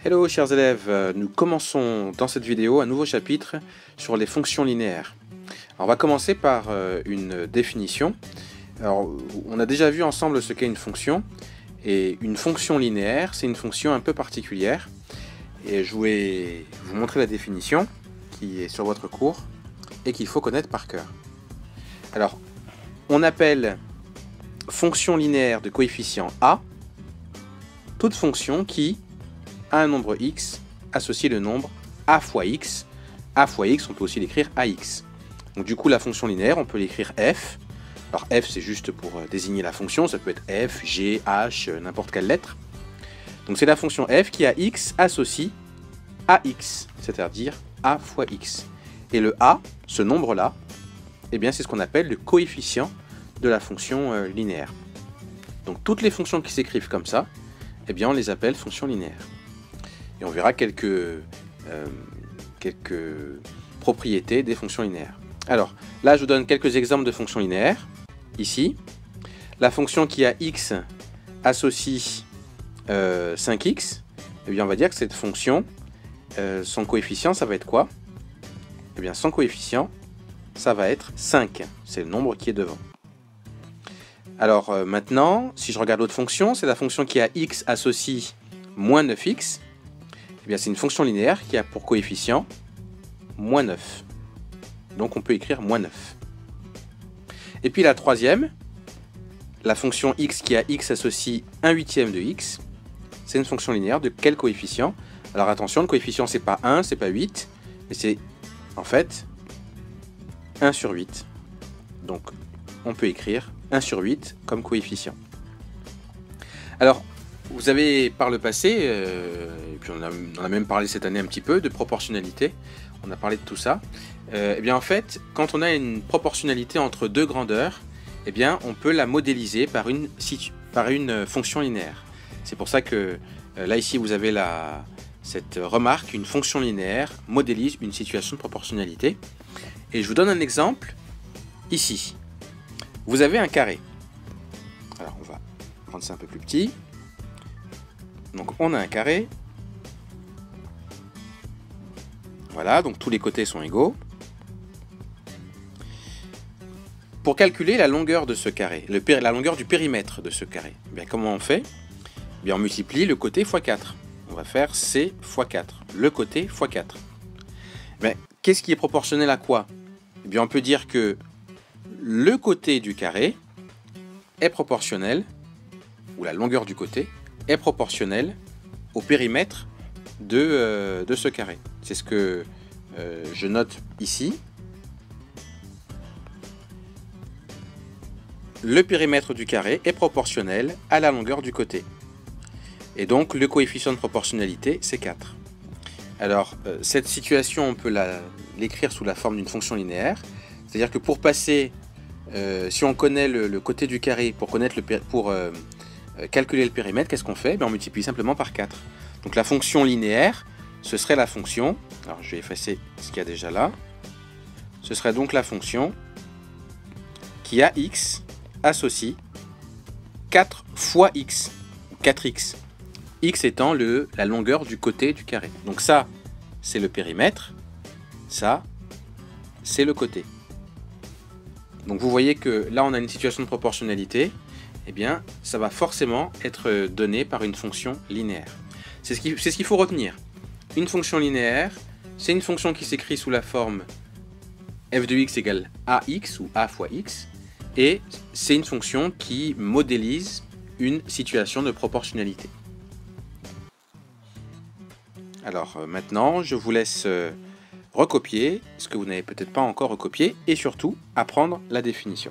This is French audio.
Hello chers élèves, nous commençons dans cette vidéo un nouveau chapitre sur les fonctions linéaires. Alors, on va commencer par une définition. Alors, on a déjà vu ensemble ce qu'est une fonction, et une fonction linéaire, c'est une fonction un peu particulière. Et je vais vous montrer la définition qui est sur votre cours et qu'il faut connaître par cœur. Alors, on appelle fonction linéaire de coefficient a toute fonction qui à un nombre x associe le nombre a fois x. A fois x, on peut aussi l'écrire ax. Donc du coup, la fonction linéaire, on peut l'écrire f. Alors f, c'est juste pour désigner la fonction, ça peut être f, g, h, n'importe quelle lettre. Donc c'est la fonction f qui a x associe ax, c'est-à-dire a fois x. Et le a, ce nombre-là, eh bien c'est ce qu'on appelle le coefficient de la fonction linéaire. Donc toutes les fonctions qui s'écrivent comme ça, eh bien on les appelle fonctions linéaires. Et on verra quelques propriétés des fonctions linéaires. Alors, là, je vous donne quelques exemples de fonctions linéaires. Ici, la fonction qui a x associe 5x, eh bien, on va dire que cette fonction, son coefficient, ça va être quoi? Eh bien, son coefficient, ça va être 5. C'est le nombre qui est devant. Alors, maintenant, si je regarde l'autre fonction, c'est la fonction qui a x associe moins 9x. Eh bien, c'est une fonction linéaire qui a pour coefficient moins 9. Donc on peut écrire moins 9. Et puis la troisième, la fonction x qui a x associe 1/8 de x, c'est une fonction linéaire de quel coefficient? Alors attention, le coefficient c'est pas 1, c'est pas 8, mais c'est en fait 1 sur 8. Donc on peut écrire 1 sur 8 comme coefficient. Alors, vous avez par le passé, et puis on en a même parlé cette année un petit peu, de proportionnalité, on a parlé de tout ça. Eh bien en fait, quand on a une proportionnalité entre deux grandeurs, eh bien on peut la modéliser par une fonction linéaire. C'est pour ça que là ici vous avez cette remarque, une fonction linéaire modélise une situation de proportionnalité. Et je vous donne un exemple ici. Vous avez un carré. Alors on va rendre ça un peu plus petit. Donc on a un carré. Voilà, donc tous les côtés sont égaux. Pour calculer la longueur de ce carré, la longueur du périmètre de ce carré, eh bien, comment on fait? Eh bien, on multiplie le côté fois 4. On va faire C fois 4. Le côté fois 4. Qu'est-ce qui est proportionnel à quoi? Eh bien, on peut dire que le côté du carré est proportionnel, ou la longueur du côté, est proportionnelle au périmètre de ce carré. C'est ce que je note ici. Le périmètre du carré est proportionnel à la longueur du côté. Et donc le coefficient de proportionnalité, c'est 4. Alors cette situation, on peut l'écrire sous la forme d'une fonction linéaire. C'est-à-dire que pour passer, si on connaît le côté du carré, pour calculer le périmètre, qu'est-ce qu'on fait? On multiplie simplement par 4. Donc la fonction linéaire, ce serait la fonction, alors je vais effacer ce qu'il y a déjà là, ce serait donc la fonction qui a x associe 4 fois x, ou 4x, x étant la longueur du côté du carré. Donc ça, c'est le périmètre, ça, c'est le côté. Donc vous voyez que là, on a une situation de proportionnalité, eh bien, ça va forcément être donné par une fonction linéaire. C'est ce qu'il faut retenir. Une fonction linéaire, c'est une fonction qui s'écrit sous la forme f de x égale ax ou a fois x, et c'est une fonction qui modélise une situation de proportionnalité. Alors maintenant, je vous laisse recopier ce que vous n'avez peut-être pas encore recopié, et surtout apprendre la définition.